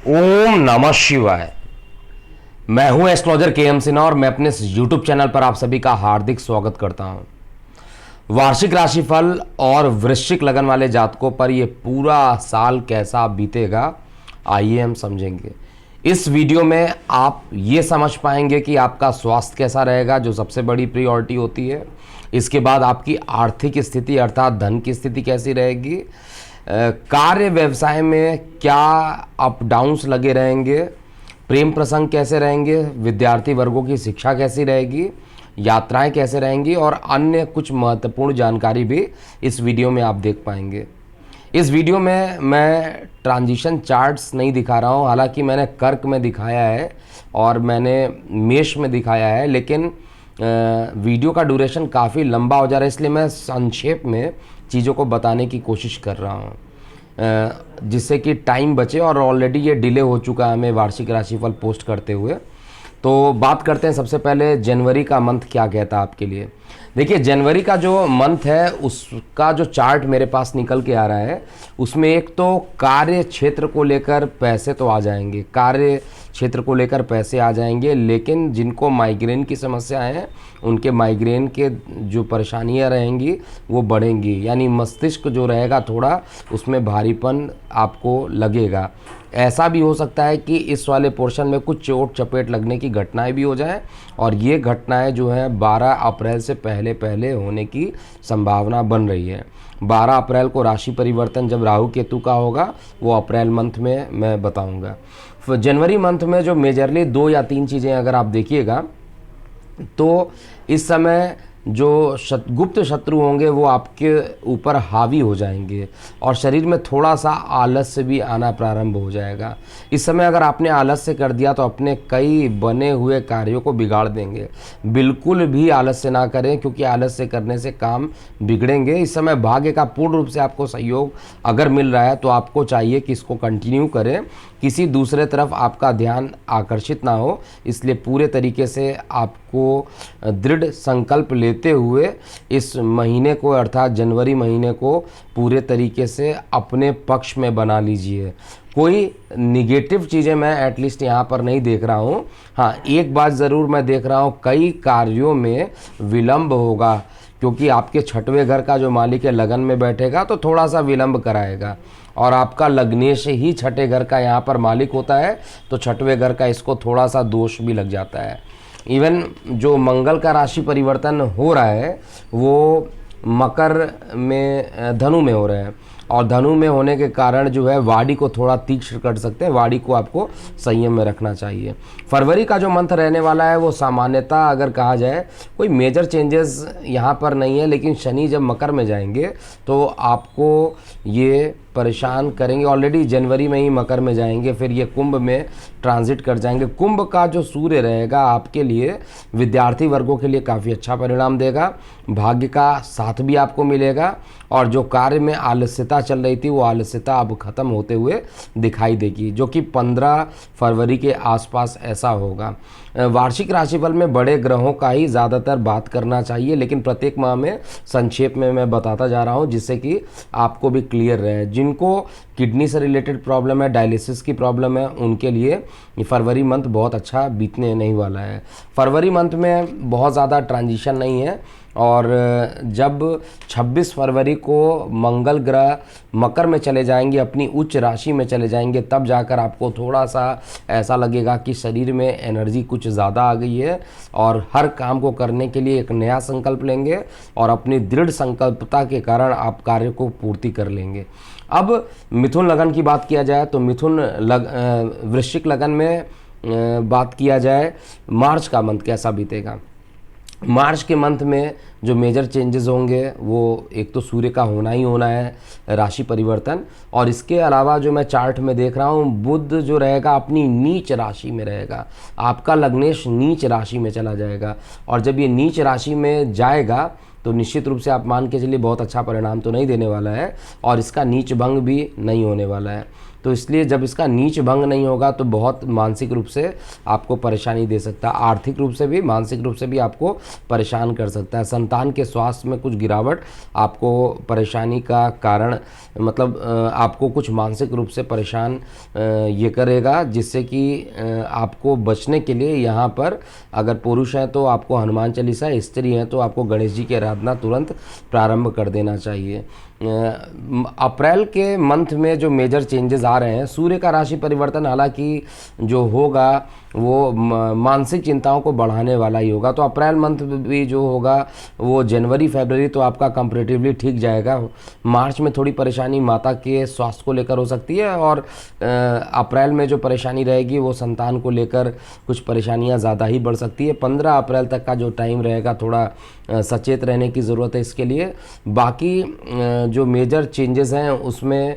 ओम नमः शिवाय। मैं हूं एस्ट्रोलॉजर के.एम. सिन्हा और मैं अपने यूट्यूब चैनल पर आप सभी का हार्दिक स्वागत करता हूं। वार्षिक राशिफल और वृश्चिक लगन वाले जातकों पर यह पूरा साल कैसा बीतेगा, आइए हम समझेंगे। इस वीडियो में आप ये समझ पाएंगे कि आपका स्वास्थ्य कैसा रहेगा, जो सबसे बड़ी प्रायोरिटी होती है। इसके बाद आपकी आर्थिक स्थिति अर्थात धन की स्थिति कैसी रहेगी, कार्य व्यवसाय में क्या अप डाउन्स लगे रहेंगे, प्रेम प्रसंग कैसे रहेंगे, विद्यार्थी वर्गों की शिक्षा कैसी रहेगी, यात्राएं कैसे रहेंगी और अन्य कुछ महत्वपूर्ण जानकारी भी इस वीडियो में आप देख पाएंगे। इस वीडियो में मैं ट्रांजिशन चार्ट्स नहीं दिखा रहा हूं, हालांकि मैंने कर्क में दिखाया है और मैंने मेष में दिखाया है, लेकिन वीडियो का ड्यूरेशन काफ़ी लंबा हो जा रहा है, इसलिए मैं संक्षेप में चीज़ों को बताने की कोशिश कर रहा हूँ जिससे कि टाइम बचे। और ऑलरेडी ये डिले हो चुका है हमें वार्षिक राशिफल पोस्ट करते हुए। तो बात करते हैं सबसे पहले जनवरी का मंथ क्या कहता है आपके लिए। देखिए, जनवरी का जो मंथ है उसका जो चार्ट मेरे पास निकल के आ रहा है, उसमें एक तो कार्य क्षेत्र को लेकर पैसे तो आ जाएंगे, कार्य क्षेत्र को लेकर पैसे आ जाएंगे, लेकिन जिनको माइग्रेन की समस्या है उनके माइग्रेन के जो परेशानियां रहेंगी वो बढ़ेंगी, यानी मस्तिष्क जो रहेगा थोड़ा उसमें भारीपन आपको लगेगा। ऐसा भी हो सकता है कि इस वाले पोर्शन में कुछ चोट चपेट लगने की घटनाएं भी हो जाएं, और ये घटनाएं जो हैं 12 अप्रैल से पहले पहले होने की संभावना बन रही है। 12 अप्रैल को राशि परिवर्तन जब राहु केतु का होगा वो अप्रैल मंथ में मैं बताऊंगा। जनवरी मंथ में जो मेजरली 2 या 3 चीज़ें अगर आप देखिएगा तो इस समय जो गुप्त शत्रु होंगे वो आपके ऊपर हावी हो जाएंगे और शरीर में थोड़ा सा आलस्य भी आना प्रारंभ हो जाएगा। इस समय अगर आपने आलस्य कर दिया तो अपने कई बने हुए कार्यों को बिगाड़ देंगे। बिल्कुल भी आलस्य ना करें, क्योंकि आलस्य करने से काम बिगड़ेंगे। इस समय भाग्य का पूर्ण रूप से आपको सहयोग अगर मिल रहा है तो आपको चाहिए कि इसको कंटिन्यू करें, किसी दूसरे तरफ आपका ध्यान आकर्षित ना हो। इसलिए पूरे तरीके से आपको दृढ़ संकल्प लेते हुए इस महीने को अर्थात जनवरी महीने को पूरे तरीके से अपने पक्ष में बना लीजिए। कोई निगेटिव चीज़ें मैं एटलीस्ट यहाँ पर नहीं देख रहा हूँ। हाँ, एक बात ज़रूर मैं देख रहा हूँ, कई कार्यों में विलंब होगा, क्योंकि आपके छठवें घर का जो मालिक है लगन में बैठेगा तो थोड़ा सा विलंब कराएगा, और आपका लग्नेश ही छठे घर का यहाँ पर मालिक होता है तो छठवें घर का इसको थोड़ा सा दोष भी लग जाता है। इवन जो मंगल का राशि परिवर्तन हो रहा है वो मकर में धनु में हो रहा है, और धनु में होने के कारण जो है वाणी को थोड़ा तीक्ष्ण कर सकते हैं, वाणी को आपको संयम में रखना चाहिए। फरवरी का जो मंथ रहने वाला है वो सामान्यतः अगर कहा जाए कोई मेजर चेंजेस यहाँ पर नहीं है, लेकिन शनि जब मकर में जाएंगे तो आपको ये परेशान करेंगे। ऑलरेडी जनवरी में ही मकर में जाएंगे, फिर ये कुंभ में ट्रांजिट कर जाएंगे। कुंभ का जो सूर्य रहेगा आपके लिए विद्यार्थी वर्गों के लिए काफ़ी अच्छा परिणाम देगा, भाग्य का साथ भी आपको मिलेगा, और जो कार्य में आलस्यता चल रही थी वो आलस्यता अब खत्म होते हुए दिखाई देगी, जो कि 15 फरवरी के आसपास ऐसा होगा। वार्षिक राशिफल में बड़े ग्रहों का ही ज़्यादातर बात करना चाहिए, लेकिन प्रत्येक माह में संक्षेप में मैं बताता जा रहा हूँ जिससे कि आपको भी क्लियर रहे। जिनको किडनी से रिलेटेड प्रॉब्लम है, डायलिसिस की प्रॉब्लम है, उनके लिए फरवरी मंथ बहुत अच्छा बीतने नहीं वाला है। फरवरी मंथ में बहुत ज़्यादा ट्रांजिशन नहीं है, और जब 26 फरवरी को मंगल ग्रह मकर में चले जाएंगे, अपनी उच्च राशि में चले जाएंगे, तब जाकर आपको थोड़ा सा ऐसा लगेगा कि शरीर में एनर्जी कुछ ज़्यादा आ गई है, और हर काम को करने के लिए एक नया संकल्प लेंगे और अपनी दृढ़ संकल्पता के कारण आप कार्य को पूर्ति कर लेंगे। अब मिथुन लगन की बात किया जाए तो वृश्चिक लगन में बात किया जाए, मार्च का मंथ कैसा बीतेगा। मार्च के मंथ में जो मेजर चेंजेस होंगे वो एक तो सूर्य का होना ही होना है, राशि परिवर्तन, और इसके अलावा जो मैं चार्ट में देख रहा हूँ बुध जो रहेगा अपनी नीच राशि में रहेगा। आपका लग्नेश नीच राशि में चला जाएगा, और जब ये नीच राशि में जाएगा तो निश्चित रूप से आप मान के चलिए बहुत अच्छा परिणाम तो नहीं देने वाला है, और इसका नीच भंग भी नहीं होने वाला है। तो इसलिए जब इसका नीच भंग नहीं होगा तो बहुत मानसिक रूप से आपको परेशानी दे सकता है, आर्थिक रूप से भी, मानसिक रूप से भी आपको परेशान कर सकता है। संतान के स्वास्थ्य में कुछ गिरावट आपको परेशानी का कारण, मतलब आपको कुछ मानसिक रूप से परेशान ये करेगा, जिससे कि आपको बचने के लिए यहाँ पर अगर पुरुष हैं तो आपको हनुमान चालीसा, स्त्री हैं तो आपको गणेश जी की आराधना तुरंत प्रारंभ कर देना चाहिए। अप्रैल के मंथ में जो मेजर चेंजेस आ रहे हैं, सूर्य का राशि परिवर्तन हालांकि जो होगा वो मानसिक चिंताओं को बढ़ाने वाला ही होगा। तो अप्रैल मंथ भी जो होगा वो जनवरी फरवरी तो आपका कंपैरेटिवली ठीक जाएगा। मार्च में थोड़ी परेशानी माता के स्वास्थ्य को लेकर हो सकती है, और अप्रैल में जो परेशानी रहेगी वो संतान को लेकर कुछ परेशानियां ज़्यादा ही बढ़ सकती है। 15 अप्रैल तक का जो टाइम रहेगा थोड़ा सचेत रहने की ज़रूरत है इसके लिए। बाकी जो मेजर चेंजेस हैं उसमें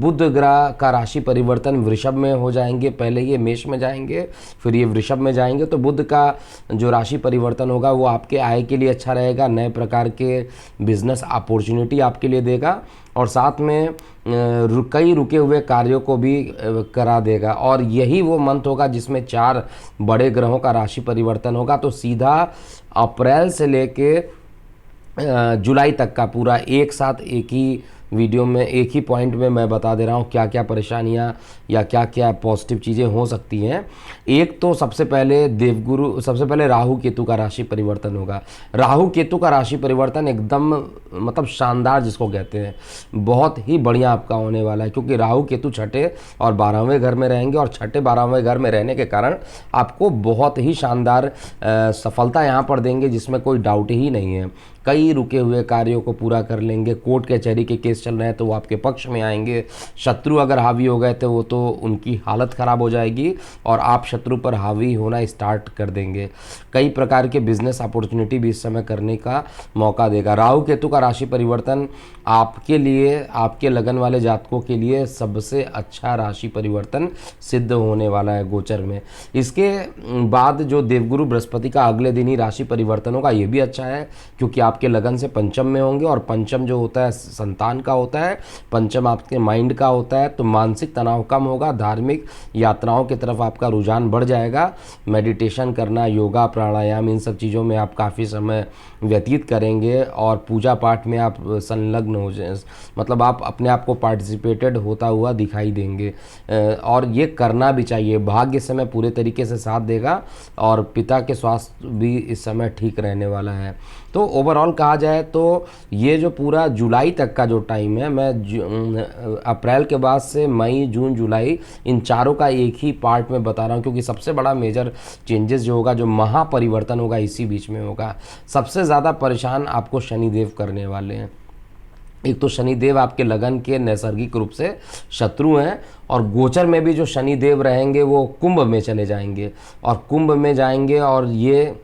बुध ग्रह का राशि परिवर्तन वृषभ में हो जाएंगे, पहले ये मेष में जाएंगे फिर ये वृषभ में जाएंगे। तो बुध का जो राशि परिवर्तन होगा वो आपके आय के लिए अच्छा रहेगा, नए प्रकार के बिजनेस अपॉर्चुनिटी आपके लिए देगा, और साथ में कई रुके हुए कार्यों को भी करा देगा। और यही वो मंथ होगा जिसमें 4 बड़े ग्रहों का राशि परिवर्तन होगा। तो सीधा अप्रैल से लेके जुलाई तक का पूरा एक साथ एक ही वीडियो में, एक ही पॉइंट में मैं बता दे रहा हूँ क्या क्या परेशानियाँ या क्या क्या पॉजिटिव चीज़ें हो सकती हैं। एक तो सबसे पहले राहु केतु का राशि परिवर्तन होगा। राहु केतु का राशि परिवर्तन एकदम मतलब शानदार जिसको कहते हैं, बहुत ही बढ़िया आपका होने वाला है, क्योंकि राहु केतु छठे और 12वें घर में रहेंगे, और छठे 12वें घर में रहने के कारण आपको बहुत ही शानदार सफलता यहाँ पर देंगे, जिसमें कोई डाउट ही नहीं है। कई रुके हुए कार्यों को पूरा कर लेंगे। कोर्ट कचहरी के केस चल रहे हैं तो वो आपके पक्ष में आएंगे। शत्रु अगर हावी हो गए थे वो तो उनकी हालत ख़राब हो जाएगी और आप शत्रु पर हावी होना स्टार्ट कर देंगे। कई प्रकार के बिजनेस अपॉर्चुनिटी भी इस समय करने का मौका देगा। राहु केतु का राशि परिवर्तन आपके लिए, आपके लगन वाले जातकों के लिए सबसे अच्छा राशि परिवर्तन सिद्ध होने वाला है गोचर में। इसके बाद जो देवगुरु बृहस्पति का अगले दिन ही राशि परिवर्तन होगा, ये भी अच्छा है, क्योंकि आपके लगन से पंचम में होंगे, और पंचम जो होता है संतान का होता है, पंचम आपके माइंड का होता है। तो मानसिक तनाव कम होगा, धार्मिक यात्राओं की तरफ आपका रुझान बढ़ जाएगा। मेडिटेशन करना, योगा, प्राणायाम, इन सब चीज़ों में आप काफ़ी समय व्यतीत करेंगे, और पूजा पाठ में आप संलग्न हो जाए, मतलब आप अपने आप को पार्टिसिपेटेड होता हुआ दिखाई देंगे, और ये करना भी चाहिए। भाग्य इस समय पूरे तरीके से साथ देगा, और पिता के स्वास्थ्य भी इस समय ठीक रहने वाला है। तो ओवरऑल कहा जाए तो ये जो पूरा जुलाई तक का जो टाइम है, मैं अप्रैल के बाद से मई, जून, जुलाई, इन चारों का एक ही पार्ट में बता रहा हूँ, क्योंकि सबसे बड़ा मेजर चेंजेस जो होगा, जो महापरिवर्तन होगा, इसी बीच में होगा। सबसे ज़्यादा परेशान आपको शनिदेव करने वाले हैं। एक तो शनिदेव आपके लगन के नैसर्गिक रूप से शत्रु हैं, और गोचर में भी जो शनिदेव रहेंगे वो कुंभ में चले जाएंगे, और कुंभ में जाएंगे, और ये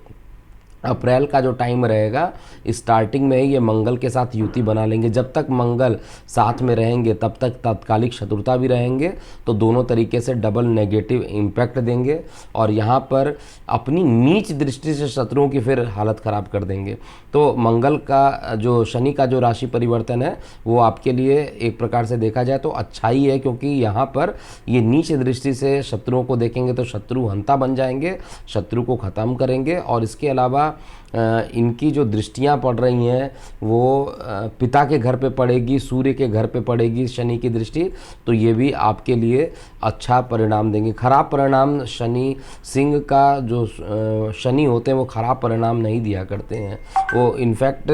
अप्रैल का जो टाइम रहेगा स्टार्टिंग में ही ये मंगल के साथ युति बना लेंगे। जब तक मंगल साथ में रहेंगे तब तक तात्कालिक शत्रुता भी रहेंगे, तो दोनों तरीके से डबल नेगेटिव इम्पैक्ट देंगे, और यहाँ पर अपनी नीच दृष्टि से शत्रुओं की फिर हालत ख़राब कर देंगे। तो मंगल का जो, शनि का जो राशि परिवर्तन है वो आपके लिए एक प्रकार से देखा जाए तो अच्छा ही है, क्योंकि यहाँ पर ये नीच दृष्टि से शत्रुओं को देखेंगे तो शत्रु हंता बन जाएंगे, शत्रु को ख़त्म करेंगे। और इसके अलावा इनकी जो दृष्टियां पड़ रही हैं वो पिता के घर पे पड़ेगी, सूर्य के घर पे पड़ेगी शनि की दृष्टि, तो ये भी आपके लिए अच्छा परिणाम देंगे। खराब परिणाम शनि, सिंह का जो शनि होते हैं वो खराब परिणाम नहीं दिया करते हैं, वो इनफैक्ट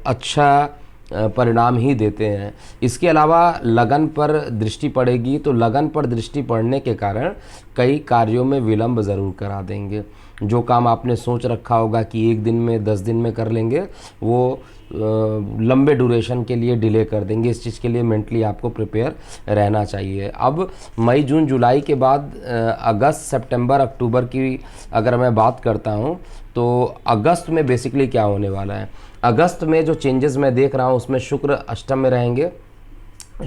अच्छा परिणाम ही देते हैं। इसके अलावा लगन पर दृष्टि पड़ेगी, तो लगन पर दृष्टि पड़ने के कारण कई कार्यों में विलंब ज़रूर करा देंगे। जो काम आपने सोच रखा होगा कि 1 दिन में 10 दिन में कर लेंगे, वो लंबे ड्यूरेशन के लिए डिले कर देंगे। इस चीज़ के लिए मेंटली आपको प्रिपेयर रहना चाहिए। अब मई, जून, जुलाई के बाद अगस्त, सितंबर, अक्टूबर की अगर मैं बात करता हूँ, तो अगस्त में बेसिकली क्या होने वाला है। अगस्त में जो चेंजेस मैं देख रहा हूँ उसमें शुक्र अष्टम में रहेंगे।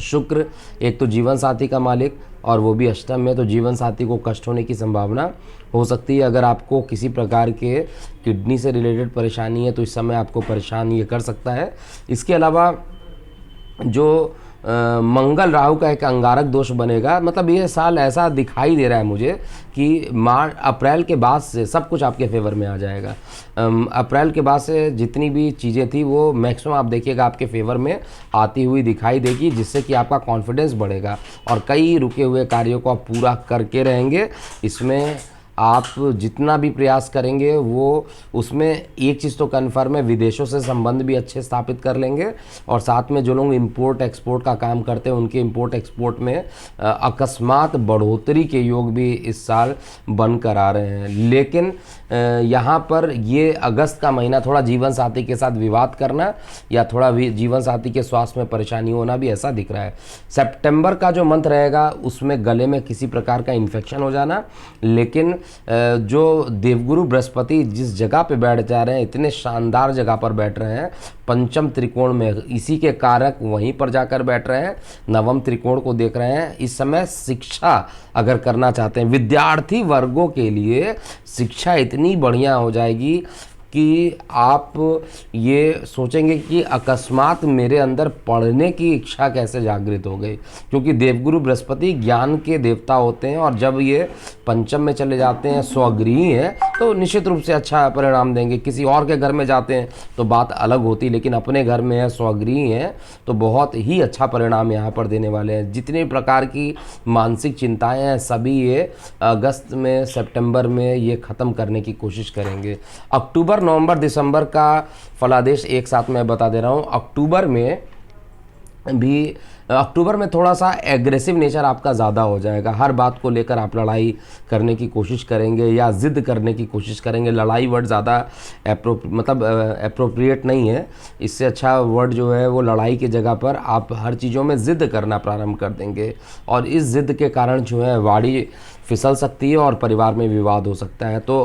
शुक्र एक तो जीवन साथी का मालिक, और वो भी अष्टम में, तो जीवन साथी को कष्ट होने की संभावना हो सकती है। अगर आपको किसी प्रकार के किडनी से रिलेटेड परेशानी है तो इस समय आपको परेशान ये कर सकता है। इसके अलावा जो मंगल राहु का एक अंगारक दोष बनेगा। मतलब ये साल ऐसा दिखाई दे रहा है मुझे कि अप्रैल के बाद से सब कुछ आपके फेवर में आ जाएगा। अप्रैल के बाद से जितनी भी चीज़ें थी वो मैक्सिमम आप देखिएगा आपके फेवर में आती हुई दिखाई देगी, जिससे कि आपका कॉन्फिडेंस बढ़ेगा और कई रुके हुए कार्यों को आप पूरा करके रहेंगे। इसमें आप जितना भी प्रयास करेंगे वो उसमें एक चीज़ तो कन्फर्म है, विदेशों से संबंध भी अच्छे स्थापित कर लेंगे। और साथ में जो लोग इंपोर्ट एक्सपोर्ट का काम करते हैं उनके इंपोर्ट एक्सपोर्ट में अकस्मात बढ़ोतरी के योग भी इस साल बन कर आ रहे हैं। लेकिन यहाँ पर ये अगस्त का महीना थोड़ा जीवन साथी के साथ विवाद करना या थोड़ा जीवन साथी के स्वास्थ्य में परेशानी होना भी ऐसा दिख रहा है। सितंबर का जो मंथ रहेगा उसमें गले में किसी प्रकार का इन्फेक्शन हो जाना। लेकिन जो देवगुरु बृहस्पति जिस जगह पे बैठ जा रहे हैं, इतने शानदार जगह पर बैठ रहे हैं पंचम त्रिकोण में, इसी के कारक वहीं पर जाकर बैठ रहे हैं, नवम त्रिकोण को देख रहे हैं। इस समय शिक्षा अगर करना चाहते हैं विद्यार्थी वर्गों के लिए शिक्षा इतनी बढ़िया हो जाएगी कि आप ये सोचेंगे कि अकस्मात मेरे अंदर पढ़ने की इच्छा कैसे जागृत हो गई, क्योंकि देवगुरु बृहस्पति ज्ञान के देवता होते हैं और जब ये पंचम में चले जाते हैं, स्वगृही हैं, तो निश्चित रूप से अच्छा परिणाम देंगे। किसी और के घर में जाते हैं तो बात अलग होती, लेकिन अपने घर में है, स्वगृही हैं, तो बहुत ही अच्छा परिणाम यहाँ पर देने वाले हैं। जितने प्रकार की मानसिक चिंताएँ हैं सभी ये अगस्त में सितंबर में ये ख़त्म करने की कोशिश करेंगे। अक्टूबर नवंबर दिसंबर का फलादेश एक साथ मैं बता दे रहा हूँ। अक्टूबर में थोड़ा सा एग्रेसिव नेचर आपका ज़्यादा हो जाएगा। हर बात को लेकर आप लड़ाई करने की कोशिश करेंगे या ज़िद करने की कोशिश करेंगे। लड़ाई वर्ड ज़्यादा एप्रोप्रिएट नहीं है, इससे अच्छा वर्ड जो है वो लड़ाई की जगह पर आप हर चीज़ों में ज़िद करना प्रारंभ कर देंगे और इस ज़िद के कारण जो है वाड़ी फिसल सकती है और परिवार में विवाद हो सकता है। तो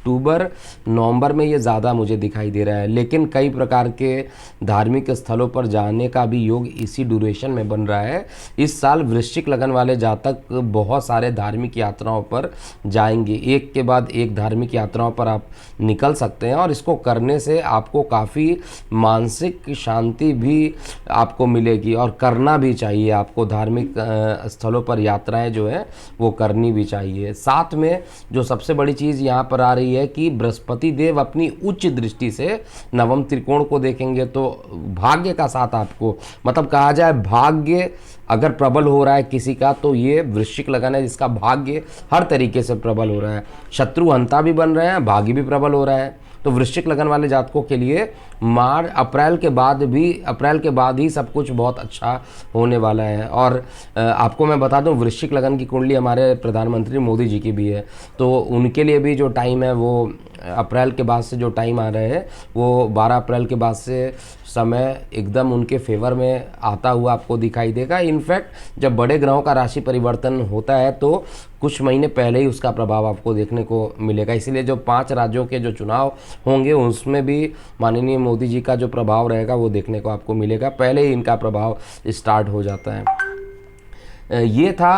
अक्टूबर नवंबर में ये ज़्यादा मुझे दिखाई दे रहा है। लेकिन कई प्रकार के धार्मिक स्थलों पर जाने का भी योग इसी ड्यूरेशन में बन रहा है। इस साल वृश्चिक लगन वाले जातक बहुत सारे धार्मिक यात्राओं पर जाएंगे, एक के बाद एक धार्मिक यात्राओं पर आप निकल सकते हैं और इसको करने से आपको काफ़ी मानसिक शांति भी आपको मिलेगी और करना भी चाहिए। आपको धार्मिक स्थलों पर यात्राएं जो है वो करनी भी चाहिए। साथ में जो सबसे बड़ी चीज़ यहाँ पर आ रही है कि बृहस्पति देव अपनी उच्च दृष्टि से नवम त्रिकोण को देखेंगे तो भाग्य का साथ आपको, मतलब कहा जाए भाग्य अगर प्रबल हो रहा है किसी का तो ये वृश्चिक लगन है जिसका भाग्य हर तरीके से प्रबल हो रहा है। शत्रु हंता भी बन रहे हैं, भाग्य भी प्रबल हो रहा है। तो वृश्चिक लगन वाले जातकों के लिए अप्रैल के बाद ही सब कुछ बहुत अच्छा होने वाला है। और आपको मैं बता दूं वृश्चिक लगन की कुंडली हमारे प्रधानमंत्री मोदी जी की भी है, तो उनके लिए भी जो टाइम है वो अप्रैल के बाद से जो टाइम आ रहे हैं वो 12 अप्रैल के बाद से समय एकदम उनके फेवर में आता हुआ आपको दिखाई देगा। इनफैक्ट जब बड़े ग्रहों का राशि परिवर्तन होता है तो कुछ महीने पहले ही उसका प्रभाव आपको देखने को मिलेगा। इसीलिए जो 5 राज्यों के जो चुनाव होंगे उसमें भी माननीय मोदी जी का जो प्रभाव रहेगा वो देखने को आपको मिलेगा, पहले ही इनका प्रभाव स्टार्ट हो जाता है। ये था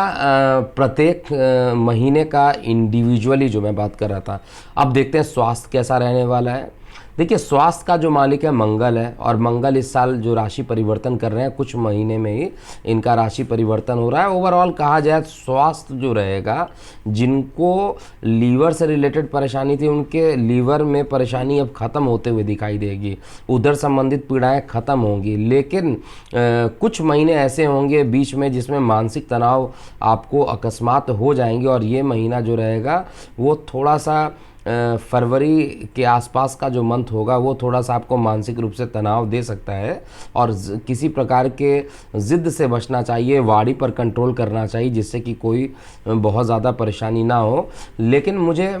प्रत्येक महीने का इंडिविजुअली जो मैं बात कर रहा था। अब देखते हैं स्वास्थ्य कैसा रहने वाला है। देखिए स्वास्थ्य का जो मालिक है मंगल है और मंगल इस साल जो राशि परिवर्तन कर रहे हैं कुछ महीने में ही इनका राशि परिवर्तन हो रहा है। ओवरऑल कहा जाए स्वास्थ्य जो रहेगा, जिनको लीवर से रिलेटेड परेशानी थी उनके लीवर में परेशानी अब ख़त्म होते हुए दिखाई देगी, उधर संबंधित पीड़ाएं ख़त्म होंगी। लेकिन कुछ महीने ऐसे होंगे बीच में जिसमें मानसिक तनाव आपको अकस्मात हो जाएंगे और ये महीना जो रहेगा वो थोड़ा सा फरवरी के आसपास का जो मंथ होगा वो थोड़ा सा आपको मानसिक रूप से तनाव दे सकता है और किसी प्रकार के ज़िद से बचना चाहिए, वाड़ी पर कंट्रोल करना चाहिए जिससे कि कोई बहुत ज़्यादा परेशानी ना हो। लेकिन मुझे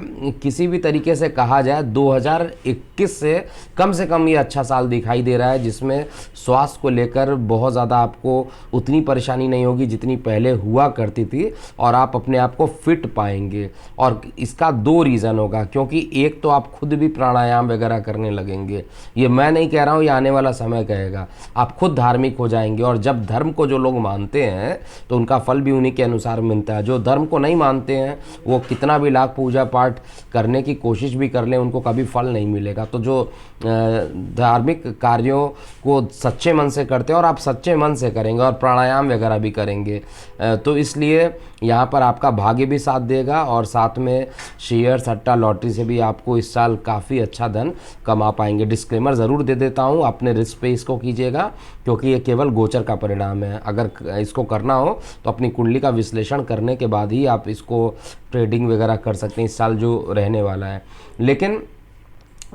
किसी भी तरीके से कहा जाए 2021 से कम ये अच्छा साल दिखाई दे रहा है जिसमें स्वास्थ्य को लेकर बहुत ज़्यादा आपको उतनी परेशानी नहीं होगी जितनी पहले हुआ करती थी और आप अपने आप को फिट पाएंगे। और इसका 2 रीज़न होगा, क्योंकि एक तो आप खुद भी प्राणायाम वगैरह करने लगेंगे, ये मैं नहीं कह रहा हूँ, ये आने वाला समय कहेगा। आप खुद धार्मिक हो जाएंगे, और जब धर्म को जो लोग मानते हैं तो उनका फल भी उन्हीं के अनुसार मिलता है। जो धर्म को नहीं मानते हैं वो कितना भी लाख पूजा पाठ करने की कोशिश भी कर लें, उनको कभी फल नहीं मिलेगा। तो जो धार्मिक कार्यों को सच्चे मन से करते हैं, और आप सच्चे मन से करेंगे और प्राणायाम वगैरह भी करेंगे, तो इसलिए यहाँ पर आपका भाग्य भी साथ देगा, और साथ में शेयर सट्टा लॉटरी से भी आपको इस साल काफ़ी अच्छा धन कमा पाएंगे। डिस्क्लेमर ज़रूर दे देता हूँ, अपने रिस्क पे इसको कीजिएगा, क्योंकि ये केवल गोचर का परिणाम है। अगर इसको करना हो तो अपनी कुंडली का विश्लेषण करने के बाद ही आप इसको ट्रेडिंग वगैरह कर सकते हैं इस साल जो रहने वाला है। लेकिन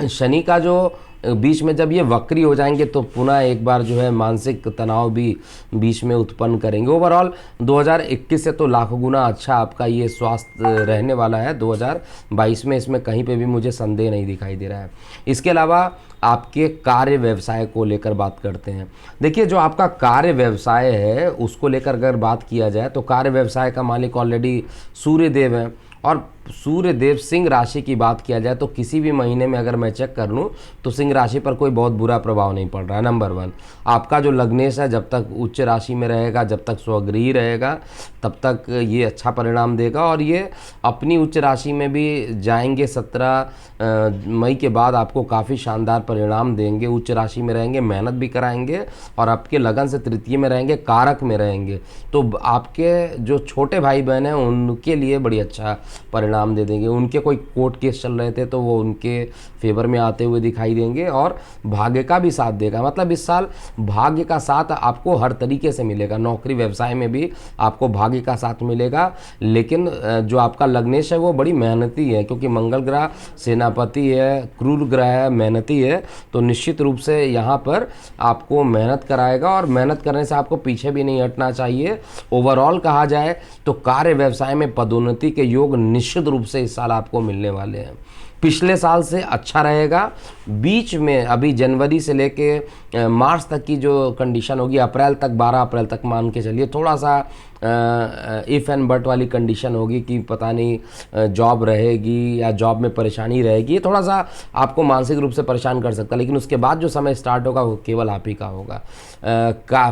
शनि का जो बीच में जब ये वक्री हो जाएंगे तो पुनः एक बार जो है मानसिक तनाव भी बीच में उत्पन्न करेंगे। ओवरऑल 2021 से तो लाखों गुना अच्छा आपका ये स्वास्थ्य रहने वाला है 2022 में, इसमें कहीं पे भी मुझे संदेह नहीं दिखाई दे रहा है। इसके अलावा आपके कार्य व्यवसाय को लेकर बात करते हैं। देखिए, जो आपका कार्य व्यवसाय है उसको लेकर अगर बात किया जाए तो कार्य व्यवसाय का मालिक ऑलरेडी सूर्यदेव है, और सूर्यदेव सिंह राशि की बात किया जाए तो किसी भी महीने में अगर मैं चेक कर लूँ तो सिंह राशि पर कोई बहुत बुरा प्रभाव नहीं पड़ रहा है। नंबर 1, आपका जो लग्नेश है जब तक उच्च राशि में रहेगा, जब तक स्वगृही रहेगा, तब तक ये अच्छा परिणाम देगा, और ये अपनी उच्च राशि में भी जाएंगे 17 मई के बाद आपको काफ़ी शानदार परिणाम देंगे। उच्च राशि में रहेंगे, मेहनत भी कराएंगे, और आपके लगन से तृतीय में रहेंगे, कारक में रहेंगे, तो आपके जो छोटे भाई बहन हैं उनके लिए बड़ी अच्छा परिणाम दे देंगे। उनके कोई कोर्ट केस चल रहे थे तो वो उनके फेवर में आते हुए दिखाई देंगे, और भाग्य का भी साथ देगा। मतलब इस साल भाग्य का साथ आपको हर तरीके से मिलेगा। नौकरी व्यवसाय में भी आपको भाग्य का साथ मिलेगा, लेकिन जो आपका लग्नेश है वो बड़ी मेहनती है, क्योंकि मंगल ग्रह सेनापति है, क्रूर ग्रह है, मेहनती है, तो निश्चित रूप से यहाँ पर आपको मेहनत कराएगा, और मेहनत करने से आपको पीछे भी नहीं हटना चाहिए। ओवरऑल कहा जाए तो कार्य व्यवसाय में पदोन्नति के योग निश्चित रूप से इस साल आपको मिलने वाले हैं। पिछले साल से अच्छा रहेगा। बीच में अभी जनवरी से लेके मार्च तक की जो कंडीशन होगी, अप्रैल तक, 12 अप्रैल तक मान के चलिए, थोड़ा सा इफ़ एंड बट वाली कंडीशन होगी कि पता नहीं जॉब रहेगी या जॉब में परेशानी रहेगी, ये थोड़ा सा आपको मानसिक रूप से परेशान कर सकता है। लेकिन उसके बाद जो समय स्टार्ट होगा वो केवल आप ही का होगा।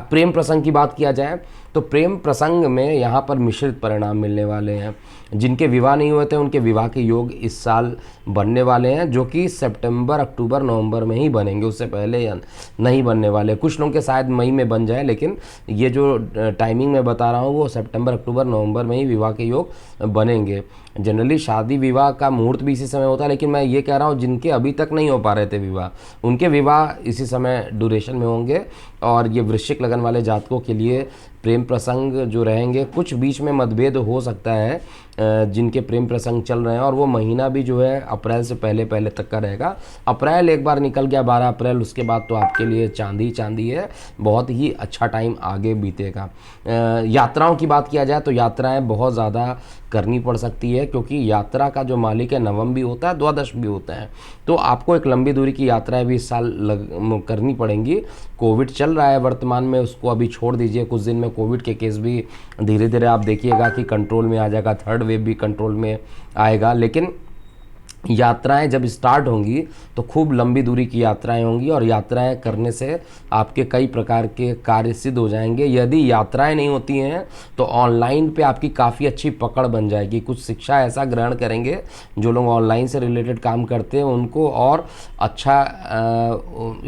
प्रेम प्रसंग की बात किया जाए तो प्रेम प्रसंग में यहाँ पर मिश्रित परिणाम मिलने वाले हैं। जिनके विवाह नहीं हुए थे उनके विवाह के योग इस साल बनने वाले हैं, जो कि सितंबर, अक्टूबर, नवंबर में ही बनेंगे, उससे पहले या नहीं बनने वाले। कुछ लोगों के शायद मई में बन जाए, लेकिन ये जो टाइमिंग मैं बता रहा हूँ वो सितंबर, अक्टूबर, नवंबर में ही विवाह के योग बनेंगे। जनरली शादी विवाह का मुहूर्त भी इसी समय होता है, लेकिन मैं ये कह रहा हूँ जिनके अभी तक नहीं हो पा रहे थे विवाह, उनके विवाह इसी समय ड्यूरेशन में होंगे। और ये वृश्चिक लगन वाले जातकों के लिए प्रेम प्रसंग जो रहेंगे, कुछ बीच में मतभेद हो सकता है जिनके प्रेम प्रसंग चल रहे हैं, और वो महीना भी जो है अप्रैल से पहले पहले तक का रहेगा। अप्रैल एक बार निकल गया, 12 अप्रैल, उसके बाद तो आपके लिए चांदी चांदी है, बहुत ही अच्छा टाइम आगे बीतेगा। यात्राओं की बात किया जाए तो यात्राएं बहुत ज़्यादा करनी पड़ सकती है, क्योंकि यात्रा का जो मालिक है नवम भी होता है, द्वादश भी होता है, तो आपको एक लंबी दूरी की यात्राएं भी इस साल करनी पड़ेंगी। कोविड चल रहा है वर्तमान में, उसको अभी छोड़ दीजिए, कुछ दिन में कोविड के केस भी धीरे धीरे आप देखिएगा कि कंट्रोल में आ जाएगा, थर्ड वेव भी कंट्रोल में आएगा। लेकिन यात्राएं जब स्टार्ट होंगी तो खूब लंबी दूरी की यात्राएं होंगी, और यात्राएं करने से आपके कई प्रकार के कार्य सिद्ध हो जाएंगे। यदि यात्राएं नहीं होती हैं तो ऑनलाइन पे आपकी काफ़ी अच्छी पकड़ बन जाएगी। कुछ शिक्षा ऐसा ग्रहण करेंगे जो लोग ऑनलाइन से रिलेटेड काम करते हैं, उनको और अच्छा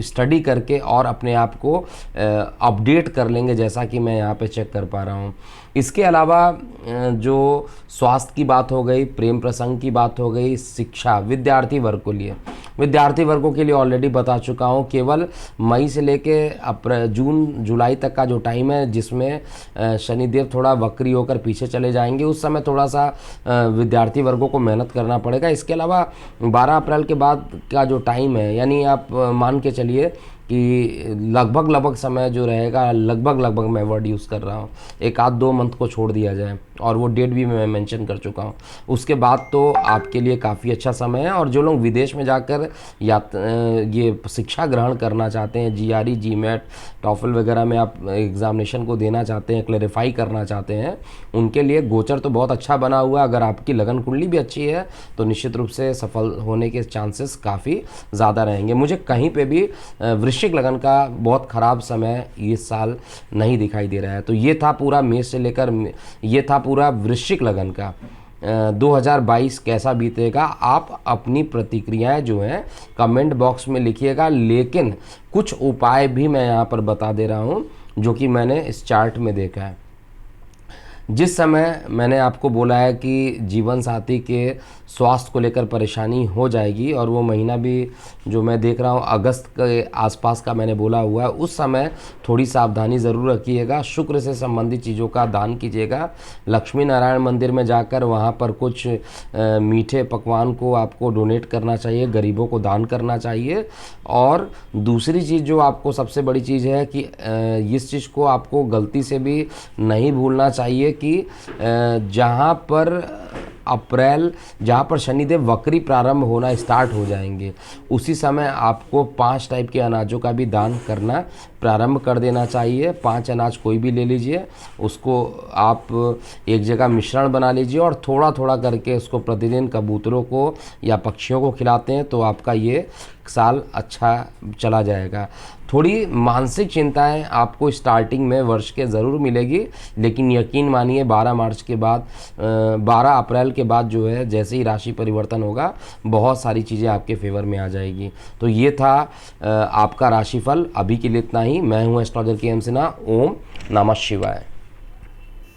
स्टडी करके और अपने आप को अपडेट कर लेंगे, जैसा कि मैं यहाँ पे चेक कर पा रहा हूँ। इसके अलावा जो स्वास्थ्य की बात हो गई, प्रेम प्रसंग की बात हो गई, शिक्षा, विद्यार्थी वर्ग को लिए, विद्यार्थी वर्गों के लिए ऑलरेडी बता चुका हूँ, केवल मई से लेके जून जुलाई तक का जो टाइम है जिसमें शनिदेव थोड़ा वक्री होकर पीछे चले जाएंगे, उस समय थोड़ा सा विद्यार्थी वर्गों को मेहनत करना पड़ेगा। इसके अलावा 12 अप्रैल के बाद का जो टाइम है, यानी आप मान के चलिए कि लगभग समय जो रहेगा, लगभग मैं वर्ड यूज़ कर रहा हूँ, 1-2 मंथ को छोड़ दिया जाए, और वो डेट भी मैं मेंशन कर चुका हूँ। उसके बाद तो आपके लिए काफ़ी अच्छा समय है। और जो लोग विदेश में जाकर ये शिक्षा ग्रहण करना चाहते हैं, GRE, GMAT, टॉफल वगैरह में आप एग्ज़ामिनेशन को देना चाहते हैं, क्लेरिफाई करना चाहते हैं, उनके लिए गोचर तो बहुत अच्छा बना हुआ है। अगर आपकी लगन कुंडली भी अच्छी है तो निश्चित रूप से सफल होने के चांसेस काफ़ी ज़्यादा रहेंगे। मुझे कहीं पे भी वृश्चिक लगन का बहुत ख़राब समय इस साल नहीं दिखाई दे रहा है। तो ये था पूरा मेष से लेकर, ये था पूरा वृश्चिक लगन का 2022 कैसा बीतेगा। आप अपनी प्रतिक्रियाएं जो हैं कमेंट बॉक्स में लिखिएगा, लेकिन कुछ उपाय भी मैं यहाँ पर बता दे रहा हूँ जो कि मैंने इस चार्ट में देखा है। जिस समय मैंने आपको बोला है कि जीवन साथी के स्वास्थ्य को लेकर परेशानी हो जाएगी, और वो महीना भी जो मैं देख रहा हूँ अगस्त के आसपास का मैंने बोला हुआ है, उस समय थोड़ी सावधानी ज़रूर रखिएगा। शुक्र से संबंधित चीज़ों का दान कीजिएगा। लक्ष्मी नारायण मंदिर में जाकर वहाँ पर कुछ मीठे पकवान को आपको डोनेट करना चाहिए, गरीबों को दान करना चाहिए। और दूसरी चीज़ जो आपको सबसे बड़ी चीज़ है कि इस चीज़ को आपको गलती से भी नहीं भूलना चाहिए कि जहाँ पर शनिदेव वक्री प्रारंभ होना स्टार्ट हो जाएंगे, उसी समय आपको 5 टाइप के अनाजों का भी दान करना प्रारंभ कर देना चाहिए। 5 अनाज कोई भी ले लीजिए, उसको आप एक जगह मिश्रण बना लीजिए और थोड़ा थोड़ा करके उसको प्रतिदिन कबूतरों को या पक्षियों को खिलाते हैं तो आपका ये साल अच्छा चला जाएगा। थोड़ी मानसिक चिंताएं आपको स्टार्टिंग में वर्ष के ज़रूर मिलेगी, लेकिन यकीन मानिए 12 अप्रैल के बाद जो है जैसे ही राशि परिवर्तन होगा बहुत सारी चीज़ें आपके फेवर में आ जाएगी। तो ये था आपका राशिफल। अभी के लिए इतना ही। मैं हूँ एस्ट्रोलॉजर KM सिन्हा। ओम नमः शिवाय।